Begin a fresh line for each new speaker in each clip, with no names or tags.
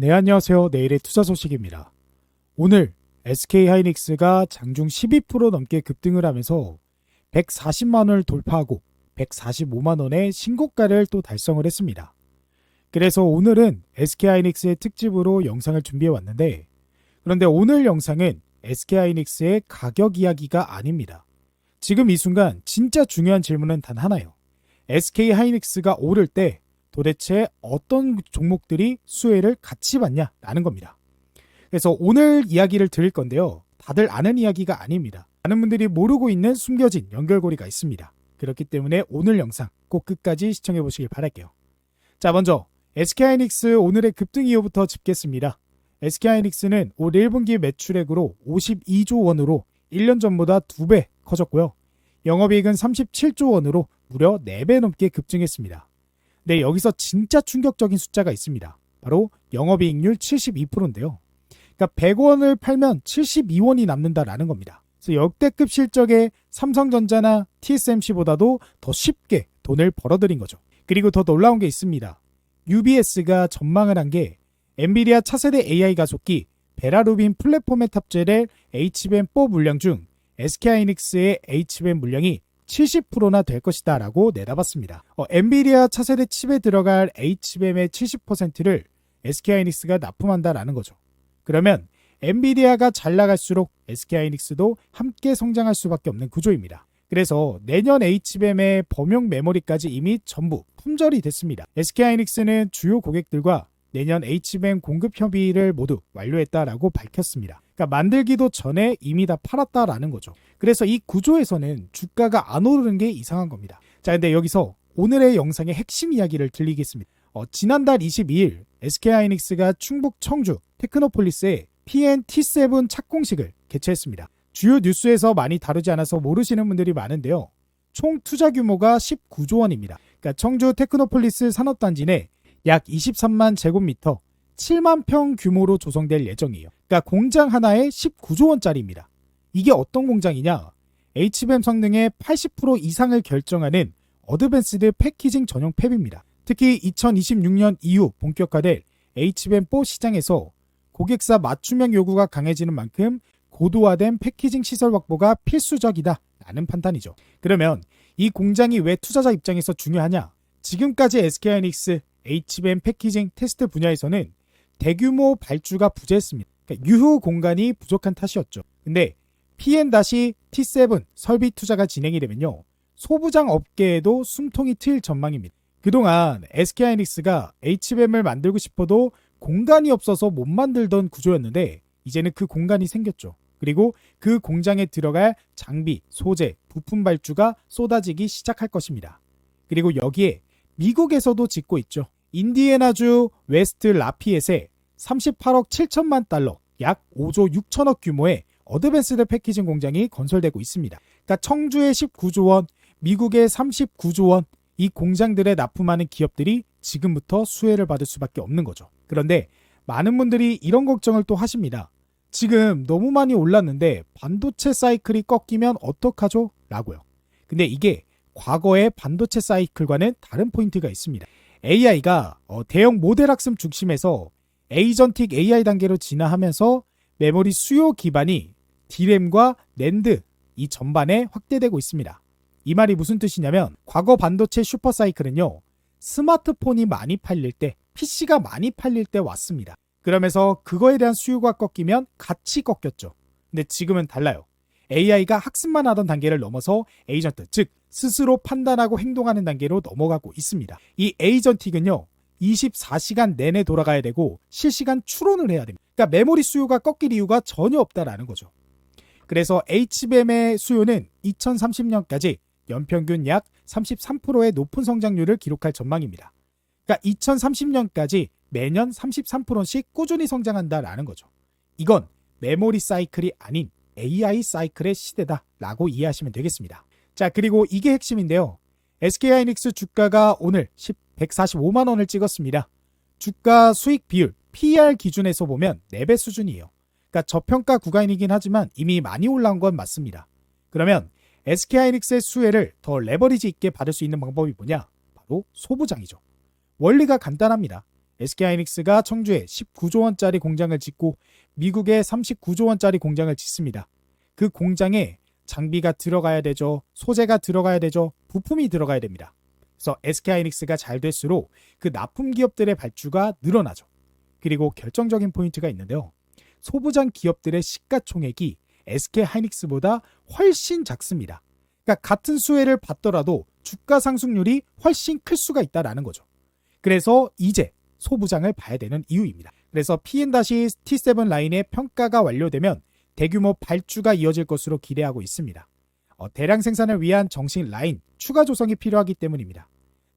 네, 안녕하세요. 내일의 투자 소식입니다. 오늘 SK하이닉스가 장중 12% 넘게 급등을 하면서 140만 원을 돌파하고 145만 원의 신고가를 또 달성을 했습니다. 그래서 오늘은 SK하이닉스의 특집으로 영상을 준비해 왔는데, 그런데 오늘 영상은 SK하이닉스의 가격 이야기가 아닙니다. 지금 이 순간 진짜 중요한 질문은 단 하나예요. SK하이닉스가 오를 때 도대체 어떤 종목들이 수혜를 같이 받냐라는 겁니다. 그래서 오늘 이야기를 드릴 건데요. 다들 아는 이야기가 아닙니다. 많은 분들이 모르고 있는 숨겨진 연결고리가 있습니다. 그렇기 때문에 오늘 영상 꼭 끝까지 시청해 보시길 바랄게요. 자, 먼저 SK하이닉스 오늘의 급등 이유부터 짚겠습니다. SK하이닉스는 올 1분기 매출액으로 52조 원으로 1년 전보다 2배 커졌고요. 영업이익은 37조 원으로 무려 4배 넘게 급증했습니다. 네, 여기서 진짜 충격적인 숫자가 있습니다. 바로 영업이익률 72%인데요. 그러니까 100원을 팔면 72원이 남는다라는 겁니다. 그래서 역대급 실적의 삼성전자나 TSMC보다도 더 쉽게 돈을 벌어들인 거죠. 그리고 더 놀라운 게 있습니다. UBS가 전망을 한 게 엔비디아 차세대 AI 가속기 베라루빈 플랫폼에 탑재될 HBM4 물량 중 SK하이닉스의 HBM 물량이 70%나 될 것이다 라고 내다봤습니다. 엔비디아 차세대 칩에 들어갈 HBM의 70%를 SK하이닉스가 납품한다라는 거죠. 그러면 엔비디아가 잘 나갈수록 SK하이닉스도 함께 성장할 수밖에 없는 구조입니다. 그래서 내년 HBM의 범용 메모리까지 이미 전부 품절이 됐습니다. SK하이닉스는 주요 고객들과 내년 HBM 공급 협의를 모두 완료했다라고 밝혔습니다. 그러니까 만들기도 전에 이미 다 팔았다라는 거죠. 그래서 이 구조에서는 주가가 안 오르는 게 이상한 겁니다. 자, 근데 여기서 오늘의 영상의 핵심 이야기를 들리겠습니다. 지난달 22일 SK하이닉스가 충북 청주 테크노폴리스에 PN-T7 착공식을 개최했습니다. 주요 뉴스에서 많이 다루지 않아서 모르시는 분들이 많은데요. 총 투자 규모가 19조 원입니다. 그러니까 청주 테크노폴리스 산업단지 내 약 23만 제곱미터 7만 평 규모로 조성될 예정이에요. 그러니까 공장 하나에 19조 원짜리입니다. 이게 어떤 공장이냐? HBM 성능의 80% 이상을 결정하는 어드밴스드 패키징 전용 팹입니다. 특히 2026년 이후 본격화될 HBM4 시장에서 고객사 맞춤형 요구가 강해지는 만큼 고도화된 패키징 시설 확보가 필수적이다 라는 판단이죠. 그러면 이 공장이 왜 투자자 입장에서 중요하냐? 지금까지 SK하이닉스 HBM 패키징 테스트 분야에서는 대규모 발주가 부재했습니다. 그러니까 유효 공간이 부족한 탓이었죠. 근데 PN-T7 설비 투자가 진행이 되면요, 소부장 업계에도 숨통이 트일 전망입니다. 그동안 SK하이닉스가 HBM을 만들고 싶어도 공간이 없어서 못 만들던 구조였는데 이제는 그 공간이 생겼죠. 그리고 그 공장에 들어갈 장비, 소재, 부품 발주가 쏟아지기 시작할 것입니다. 그리고 여기에 미국에서도 짓고 있죠. 인디애나주 웨스트 라피엣에 38억 7천만 달러, 약 5조 6천억 규모의 어드밴스드 패키징 공장이 건설되고 있습니다. 그러니까 청주의 19조 원, 미국의 39조 원, 이 공장들에 납품하는 기업들이 지금부터 수혜를 받을 수밖에 없는 거죠. 그런데 많은 분들이 이런 걱정을 또 하십니다. 지금 너무 많이 올랐는데 반도체 사이클이 꺾이면 어떡하죠? 라고요. 근데 이게 과거의 반도체 사이클과는 다른 포인트가 있습니다. AI가 대형 모델 학습 중심에서 에이전틱 AI 단계로 진화하면서 메모리 수요 기반이 D램과 낸드 이 전반에 확대되고 있습니다. 이 말이 무슨 뜻이냐면 과거 반도체 슈퍼사이클은요, 스마트폰이 많이 팔릴 때, PC가 많이 팔릴 때 왔습니다. 그러면서 그거에 대한 수요가 꺾이면 같이 꺾였죠. 근데 지금은 달라요. AI가 학습만 하던 단계를 넘어서 에이전트, 즉 스스로 판단하고 행동하는 단계로 넘어가고 있습니다. 이 에이전틱은요, 24시간 내내 돌아가야 되고 실시간 추론을 해야 됩니다. 그러니까 메모리 수요가 꺾일 이유가 전혀 없다라는 거죠. 그래서 HBM의 수요는 2030년까지 연평균 약 33%의 높은 성장률을 기록할 전망입니다. 그러니까 2030년까지 매년 33%씩 꾸준히 성장한다라는 거죠. 이건 메모리 사이클이 아닌 AI 사이클의 시대다라고 이해하시면 되겠습니다. 자, 그리고 이게 핵심인데요. SK하이닉스 주가가 오늘 145만 원을 찍었습니다. 주가 수익 비율 PER 기준에서 보면 4배 수준이에요. 그러니까 저평가 구간이긴 하지만 이미 많이 올라온 건 맞습니다. 그러면 SK하이닉스의 수혜를 더 레버리지 있게 받을 수 있는 방법이 뭐냐? 바로 소부장이죠. 원리가 간단합니다. SK하이닉스가 청주에 19조 원짜리 공장을 짓고 미국에 39조 원짜리 공장을 짓습니다. 그 공장에 장비가 들어가야 되죠. 소재가 들어가야 되죠. 부품이 들어가야 됩니다. 그래서 SK하이닉스가 잘 될수록 그 납품 기업들의 발주가 늘어나죠. 그리고 결정적인 포인트가 있는데요. 소부장 기업들의 시가총액이 SK하이닉스보다 훨씬 작습니다. 그러니까 같은 수혜를 받더라도 주가 상승률이 훨씬 클 수가 있다라는 거죠. 그래서 이제 소부장을 봐야 되는 이유입니다. 그래서 P&T7 라인의 평가가 완료되면 대규모 발주가 이어질 것으로 기대하고 있습니다. 대량 생산을 위한 정식 라인 추가 조성이 필요하기 때문입니다.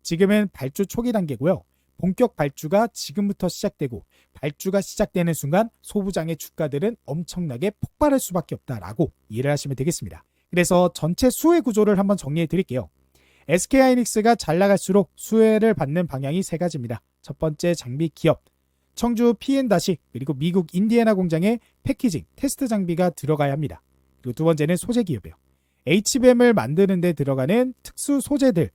지금은 발주 초기 단계고요. 본격 발주가 지금부터 시작되고 발주가 시작되는 순간 소부장의 주가들은 엄청나게 폭발할 수밖에 없다라고 이해를 하시면 되겠습니다. 그래서 전체 수혜 구조를 한번 정리해 드릴게요. SK하이닉스가 잘 나갈수록 수혜를 받는 방향이 세 가지입니다. 첫 번째 장비 기업, 청주 P&C 그리고 미국 인디애나 공장에 패키징, 테스트 장비가 들어가야 합니다. 그리고 두 번째는 소재 기업이에요. HBM을 만드는 데 들어가는 특수 소재들,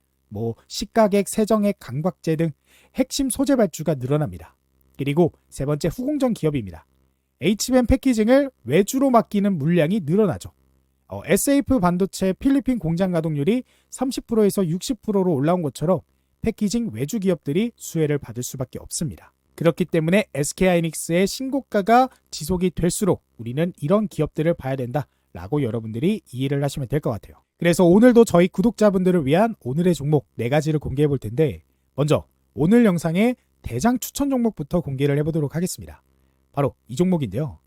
식각액, 세정액, 강박제 등 핵심 소재 발주가 늘어납니다. 그리고 세 번째 후공정 기업입니다. HBM 패키징을 외주로 맡기는 물량이 늘어나죠. SAF 반도체 필리핀 공장 가동률이 30%에서 60%로 올라온 것처럼 패키징 외주 기업들이 수혜를 받을 수밖에 없습니다. 그렇기 때문에 SK하이닉스의 신고가가 지속이 될수록 우리는 이런 기업들을 봐야 된다라고 여러분들이 이해를 하시면 될 것 같아요. 그래서 오늘도 저희 구독자분들을 위한 오늘의 종목 4가지를 공개해 볼 텐데 먼저 오늘 영상의 대장 추천 종목부터 공개를 해보도록 하겠습니다. 바로 이 종목인데요.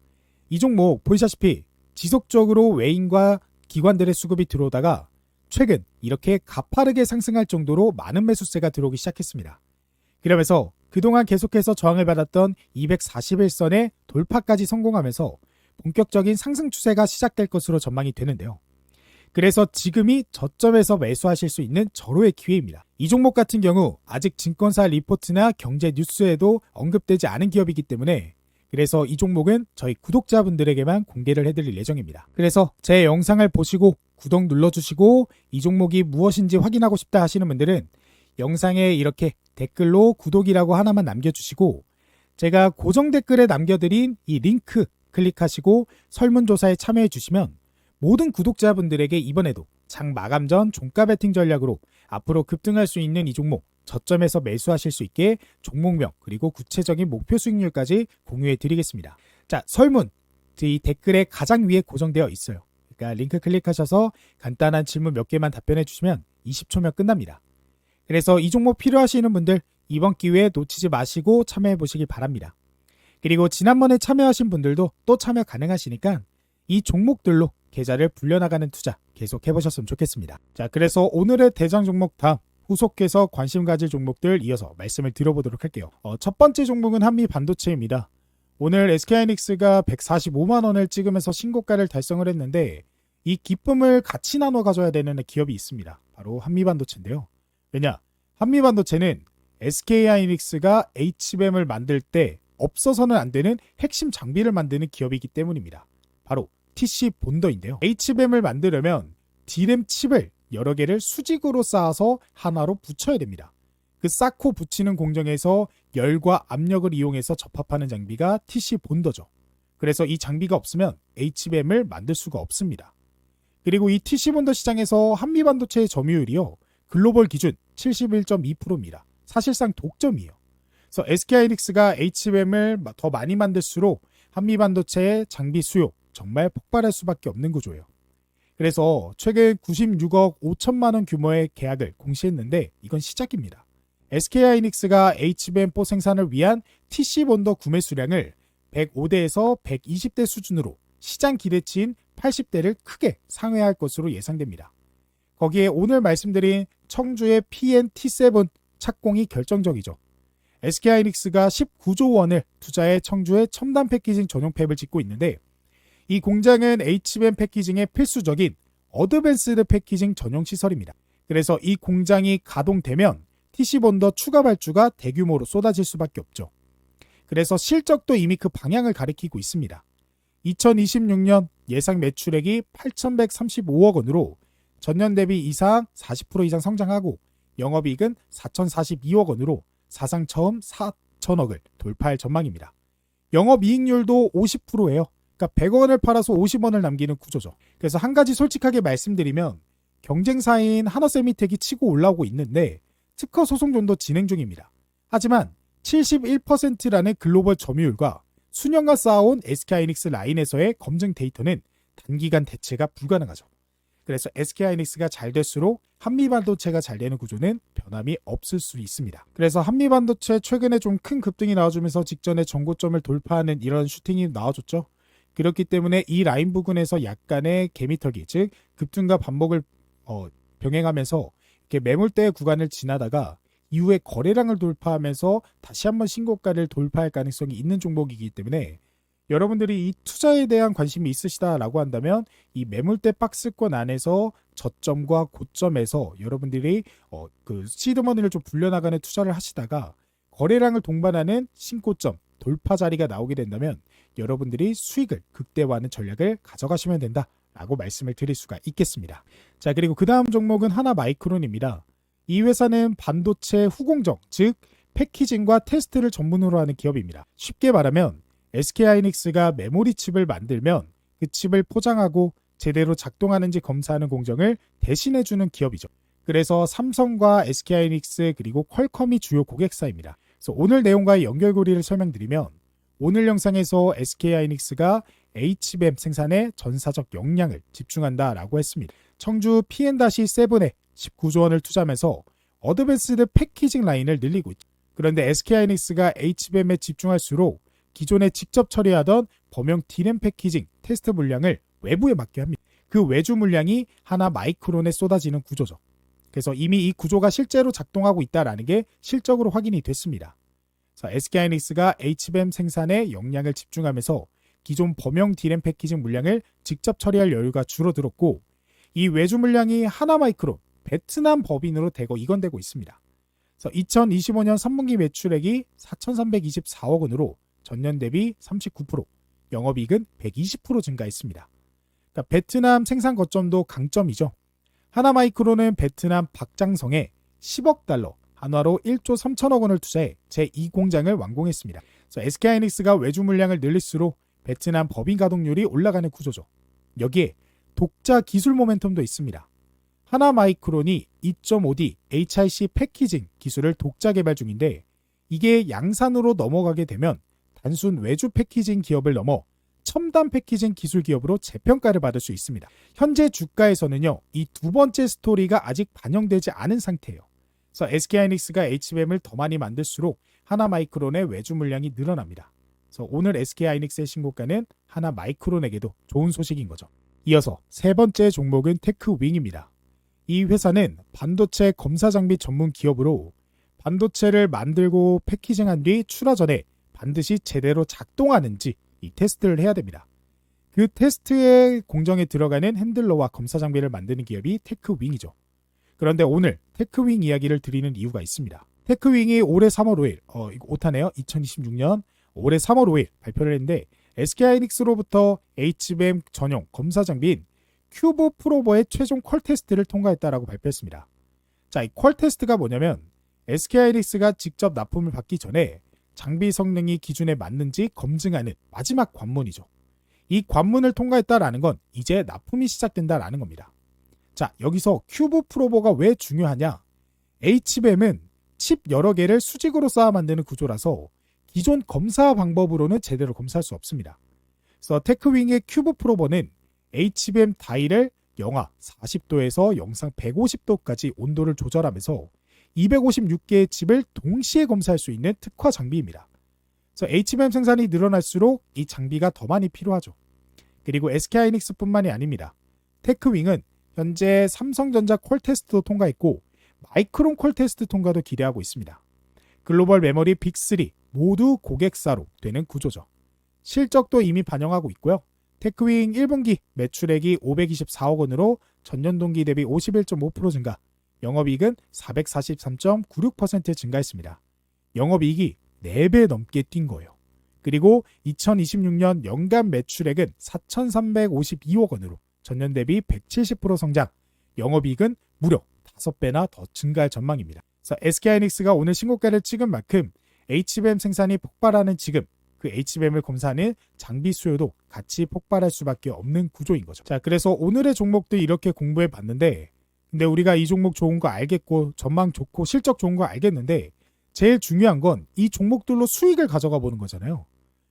이 종목 보시다시피 지속적으로 외인과 기관들의 수급이 들어오다가 최근 이렇게 가파르게 상승할 정도로 많은 매수세가 들어오기 시작했습니다. 그러면서 그동안 계속해서 저항을 받았던 241선의 돌파까지 성공하면서 본격적인 상승 추세가 시작될 것으로 전망이 되는데요. 그래서 지금이 저점에서 매수하실 수 있는 절호의 기회입니다. 이 종목 같은 경우 아직 증권사 리포트나 경제 뉴스에도 언급되지 않은 기업이기 때문에 그래서 이 종목은 저희 구독자분들에게만 공개를 해드릴 예정입니다. 그래서 제 영상을 보시고 구독 눌러주시고 이 종목이 무엇인지 확인하고 싶다 하시는 분들은 영상에 이렇게 댓글로 구독이라고 하나만 남겨주시고 제가 고정 댓글에 남겨드린 이 링크 클릭하시고 설문조사에 참여해 주시면 모든 구독자분들에게 이번에도 장 마감 전 종가 베팅 전략으로 앞으로 급등할 수 있는 이 종목 저점에서 매수하실 수 있게 종목명 그리고 구체적인 목표 수익률까지 공유해 드리겠습니다. 자, 설문 이 댓글에 가장 위에 고정되어 있어요. 그러니까 링크 클릭하셔서 간단한 질문 몇 개만 답변해 주시면 20초면 끝납니다. 그래서 이 종목 필요하시는 분들 이번 기회에 놓치지 마시고 참여해 보시기 바랍니다. 그리고 지난번에 참여하신 분들도 또 참여 가능하시니까 이 종목들로 계좌를 불려나가는 투자 계속 해보셨으면 좋겠습니다. 자, 그래서 오늘의 대장 종목 다음 후속해서 관심 가질 종목들 이어서 말씀을 드려보도록 할게요. 첫 번째 종목은 한미반도체입니다. 오늘 SK하이닉스가 145만 원을 찍으면서 신고가를 달성을 했는데 이 기쁨을 같이 나눠 가져야 되는 기업이 있습니다. 바로 한미반도체인데요. 왜냐? 한미반도체는 SK하이닉스가 HBM을 만들 때 없어서는 안 되는 핵심 장비를 만드는 기업이기 때문입니다. 바로 TC 본더인데요. HBM을 만들려면 D램 칩을 여러 개를 수직으로 쌓아서 하나로 붙여야 됩니다. 그 쌓고 붙이는 공정에서 열과 압력을 이용해서 접합하는 장비가 TC 본더죠. 그래서 이 장비가 없으면 HBM을 만들 수가 없습니다. 그리고 이 TC 본더 시장에서 한미반도체의 점유율이요. 글로벌 기준 71.2%입니다. 사실상 독점이에요. 그래서 SK하이닉스가 HBM을 더 많이 만들수록 한미반도체의 장비 수요 정말 폭발할 수밖에 없는 구조예요. 그래서 최근 96억 5천만 원 규모의 계약을 공시했는데 이건 시작입니다. SK하이닉스가 HBM4 생산을 위한 TC 본더 구매 수량을 105대에서 120대 수준으로 시장 기대치인 80대를 크게 상회할 것으로 예상됩니다. 거기에 오늘 말씀드린 청주의 P&T7 착공이 결정적이죠. SK하이닉스가 19조 원을 투자해 청주의 첨단 패키징 전용 팹을 짓고 있는데 이 공장은 HBM 패키징의 필수적인 어드밴스드 패키징 전용 시설입니다. 그래서 이 공장이 가동되면 TC 본더 추가 발주가 대규모로 쏟아질 수밖에 없죠. 그래서 실적도 이미 그 방향을 가리키고 있습니다. 2026년 예상 매출액이 8,135억 원으로 전년 대비 이상 40% 이상 성장하고 영업이익은 4,042억 원으로 사상 처음 2천억을 돌파할 전망입니다. 영업이익률도 50%예요. 그러니까 100원을 팔아서 50원을 남기는 구조죠. 그래서 한 가지 솔직하게 말씀드리면 경쟁사인 하나세미텍이 치고 올라오고 있는데 특허 소송전도 진행 중입니다. 하지만 71%라는 글로벌 점유율과 수년간 쌓아온 SK하이닉스 라인에서의 검증 데이터는 단기간 대체가 불가능하죠. 그래서 SK하이닉스가 잘 될수록 한미반도체가 잘 되는 구조는 변함이 없을 수 있습니다. 그래서 한미반도체 최근에 좀 큰 급등이 나와주면서 직전에 전고점을 돌파하는 이런 슈팅이 나와줬죠. 그렇기 때문에 이 라인 부근에서 약간의 개미털기, 즉 급등과 반복을 병행하면서 이렇게 매물대 구간을 지나다가 이후에 거래량을 돌파하면서 다시 한번 신고가를 돌파할 가능성이 있는 종목이기 때문에 여러분들이 이 투자에 대한 관심이 있으시다라고 한다면 이 매물대 박스권 안에서 저점과 고점에서 여러분들이 그 시드머니를 좀 불려나가는 투자를 하시다가 거래량을 동반하는 신고점 돌파 자리가 나오게 된다면 여러분들이 수익을 극대화하는 전략을 가져가시면 된다라고 말씀을 드릴 수가 있겠습니다. 자, 그리고 그 다음 종목은 하나마이크론입니다. 이 회사는 반도체 후공정, 즉 패키징과 테스트를 전문으로 하는 기업입니다. 쉽게 말하면 SK하이닉스가 메모리 칩을 만들면 그 칩을 포장하고 제대로 작동하는지 검사하는 공정을 대신해주는 기업이죠. 그래서 삼성과 SK하이닉스 그리고 퀄컴이 주요 고객사입니다. 그래서 오늘 내용과의 연결고리를 설명드리면 오늘 영상에서 SK하이닉스가 HBM 생산에 전사적 역량을 집중한다라고 했습니다. 청주 P&7에 19조 원을 투자하면서 어드밴스드 패키징 라인을 늘리고 있죠. 그런데 SK하이닉스가 HBM에 집중할수록 기존에 직접 처리하던 범용 D램 패키징 테스트 물량을 외부에 맡게 합니다. 그 외주 물량이 하나마이크론에 쏟아지는 구조죠. 그래서 이미 이 구조가 실제로 작동하고 있다는 게 실적으로 확인이 됐습니다. SK하이닉스가 HBM 생산에 역량을 집중하면서 기존 범용 D램 패키징 물량을 직접 처리할 여유가 줄어들었고 이 외주 물량이 하나마이크론, 베트남 법인으로 대거 이관되고 있습니다. 그래서 2025년 3분기 매출액이 4,324억 원으로 전년 대비 39%, 영업이익은 120% 증가했습니다. 그러니까 베트남 생산 거점도 강점이죠. 하나마이크론은 베트남 박장성에 10억 달러, 한화로 1조 3천억 원을 투자해 제2공장을 완공했습니다. 그래서 SK하이닉스가 외주 물량을 늘릴수록 베트남 법인 가동률이 올라가는 구조죠. 여기에 독자 기술 모멘텀도 있습니다. 하나마이크론이 2.5D HIC 패키징 기술을 독자 개발 중인데 이게 양산으로 넘어가게 되면 단순 외주 패키징 기업을 넘어 첨단 패키징 기술 기업으로 재평가를 받을 수 있습니다. 현재 주가에서는요, 이 두 번째 스토리가 아직 반영되지 않은 상태예요. 그래서 SK하이닉스가 HBM을 더 많이 만들수록 하나마이크론의 외주 물량이 늘어납니다. 그래서 오늘 SK하이닉스의 신고가는 하나마이크론에게도 좋은 소식인 거죠. 이어서 세 번째 종목은 테크윙입니다. 이 회사는 반도체 검사 장비 전문 기업으로 반도체를 만들고 패키징한 뒤 출하 전에 반드시 제대로 작동하는지 이 테스트를 해야 됩니다. 그 테스트의 공정에 들어가는 핸들러와 검사 장비를 만드는 기업이 테크윙이죠. 그런데 오늘 테크윙 이야기를 드리는 이유가 있습니다. 테크윙이 올해 3월 5일, 이거 오타네요. 2026년 올해 3월 5일 발표를 했는데 SK하이닉스로부터 HBM 전용 검사 장비인 큐브 프로버의 최종 퀄 테스트를 통과했다라고 발표했습니다. 자, 이 퀄 테스트가 뭐냐면 SK하이닉스가 직접 납품을 받기 전에 장비 성능이 기준에 맞는지 검증하는 마지막 관문이죠. 이 관문을 통과했다라는 건 이제 납품이 시작된다라는 겁니다. 자, 여기서 큐브 프로버가 왜 중요하냐? HBM은 칩 여러 개를 수직으로 쌓아 만드는 구조라서 기존 검사 방법으로는 제대로 검사할 수 없습니다. 그래서 테크윙의 큐브 프로버는 HBM 다이를 영하 40도에서 영상 150도까지 온도를 조절하면서 256개의 칩을 동시에 검사할 수 있는 특화 장비입니다. 그래서 HBM 생산이 늘어날수록 이 장비가 더 많이 필요하죠. 그리고 SK하이닉스뿐만이 아닙니다. 테크윙은 현재 삼성전자 퀄 테스트도 통과했고 마이크론 퀄 테스트 통과도 기대하고 있습니다. 글로벌 메모리 빅3 모두 고객사로 되는 구조죠. 실적도 이미 반영하고 있고요. 테크윙 1분기 매출액이 524억 원으로 전년 동기 대비 51.5% 증가, 영업이익은 443.96% 증가했습니다. 영업이익이 4배 넘게 뛴 거예요. 그리고 2026년 연간 매출액은 4,352억 원으로 전년 대비 170% 성장, 영업이익은 무려 5배나 더 증가할 전망입니다. 그래서 SK하이닉스가 오늘 신고가를 찍은 만큼 HBM 생산이 폭발하는 지금 그 HBM을 검사하는 장비 수요도 같이 폭발할 수밖에 없는 구조인 거죠. 자, 그래서 오늘의 종목들 이렇게 공부해 봤는데, 근데 우리가 이 종목 좋은 거 알겠고 전망 좋고 실적 좋은 거 알겠는데, 제일 중요한 건 이 종목들로 수익을 가져가 보는 거잖아요.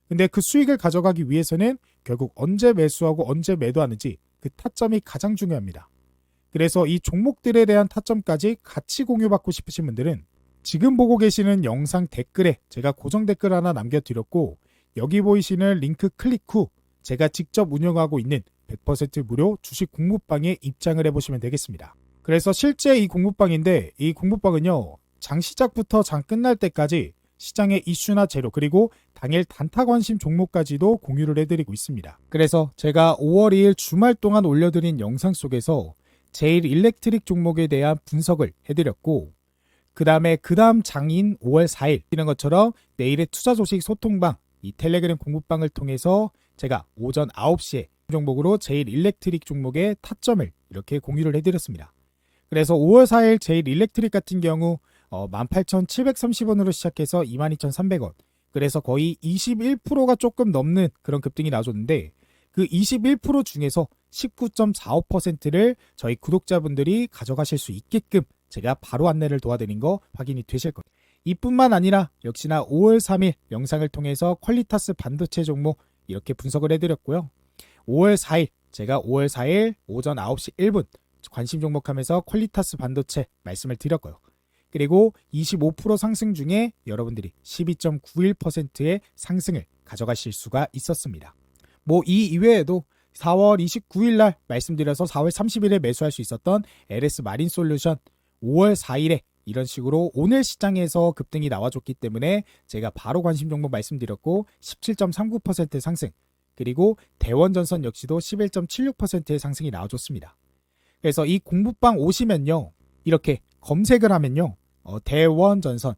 근데 그 수익을 가져가기 위해서는 결국 언제 매수하고 언제 매도하는지 그 타점이 가장 중요합니다. 그래서 이 종목들에 대한 타점까지 같이 공유받고 싶으신 분들은 지금 보고 계시는 영상 댓글에 제가 고정 댓글 하나 남겨드렸고, 여기 보이시는 링크 클릭 후 제가 직접 운영하고 있는 100% 무료 주식 공부방에 입장을 해보시면 되겠습니다. 그래서 실제 이 공부방인데, 이 공부방은요, 장 시작부터 장 끝날 때까지 시장의 이슈나 재료, 그리고 당일 단타 관심 종목까지도 공유를 해드리고 있습니다. 그래서 제가 5월 2일 주말 동안 올려드린 영상 속에서 제일 일렉트릭 종목에 대한 분석을 해드렸고, 그 다음 장인 5월 4일 이런 것처럼 내일의 투자 소식 소통방, 이 텔레그램 공부방을 통해서 제가 오전 9시에 종목으로 제일 일렉트릭 종목의 타점을 이렇게 공유를 해드렸습니다. 그래서 5월 4일 제일 일렉트릭 같은 경우 18,730원으로 시작해서 22,300원, 그래서 거의 21%가 조금 넘는 그런 급등이 나와줬는데, 그 21% 중에서 19.45%를 저희 구독자분들이 가져가실 수 있게끔 제가 바로 안내를 도와드린 거 확인이 되실 거예요. 이뿐만 아니라 역시나 5월 3일 영상을 통해서 퀄리타스 반도체 종목 이렇게 분석을 해드렸고요. 5월 4일 제가 5월 4일 오전 9시 1분 관심 종목하면서 퀄리타스 반도체 말씀을 드렸고요. 그리고 25% 상승 중에 여러분들이 12.91%의 상승을 가져가실 수가 있었습니다. 뭐 이 이외에도 4월 29일 날 말씀드려서 4월 30일에 매수할 수 있었던 LS 마린 솔루션 5월 4일에 이런 식으로 오늘 시장에서 급등이 나와줬기 때문에 제가 바로 관심 종목 말씀드렸고 17.39% 상승, 그리고 대원전선 역시도 11.76%의 상승이 나와줬습니다. 그래서 이 공부방 오시면요, 이렇게 검색을 하면요, 대원전선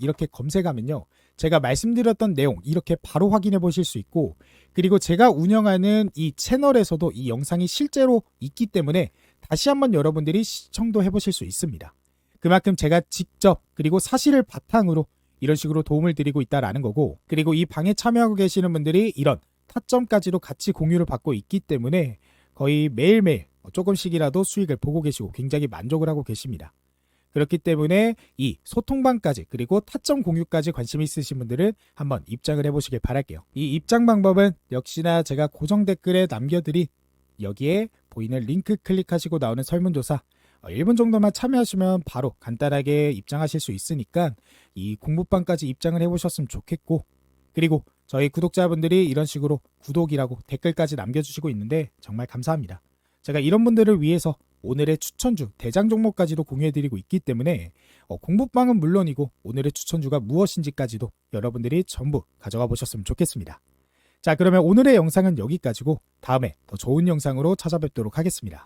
이렇게 검색하면요, 제가 말씀드렸던 내용 이렇게 바로 확인해 보실 수 있고, 그리고 제가 운영하는 이 채널에서도 이 영상이 실제로 있기 때문에 다시 한번 여러분들이 시청도 해보실 수 있습니다. 그만큼 제가 직접 그리고 사실을 바탕으로 이런 식으로 도움을 드리고 있다라는 거고, 그리고 이 방에 참여하고 계시는 분들이 이런 타점까지도 같이 공유를 받고 있기 때문에 거의 매일매일 조금씩이라도 수익을 보고 계시고 굉장히 만족을 하고 계십니다. 그렇기 때문에 이 소통방까지 그리고 타점 공유까지 관심 있으신 분들은 한번 입장을 해보시길 바랄게요. 이 입장 방법은 역시나 제가 고정 댓글에 남겨드린 여기에 보이는 링크 클릭하시고 나오는 설문조사 1분 정도만 참여하시면 바로 간단하게 입장하실 수 있으니까 이 공부방까지 입장을 해보셨으면 좋겠고, 그리고 저희 구독자분들이 이런 식으로 구독이라고 댓글까지 남겨주시고 있는데 정말 감사합니다. 제가 이런 분들을 위해서 오늘의 추천주 대장 종목까지도 공유해드리고 있기 때문에 공부방은 물론이고 오늘의 추천주가 무엇인지까지도 여러분들이 전부 가져가 보셨으면 좋겠습니다. 자, 그러면 오늘의 영상은 여기까지고 다음에 더 좋은 영상으로 찾아뵙도록 하겠습니다.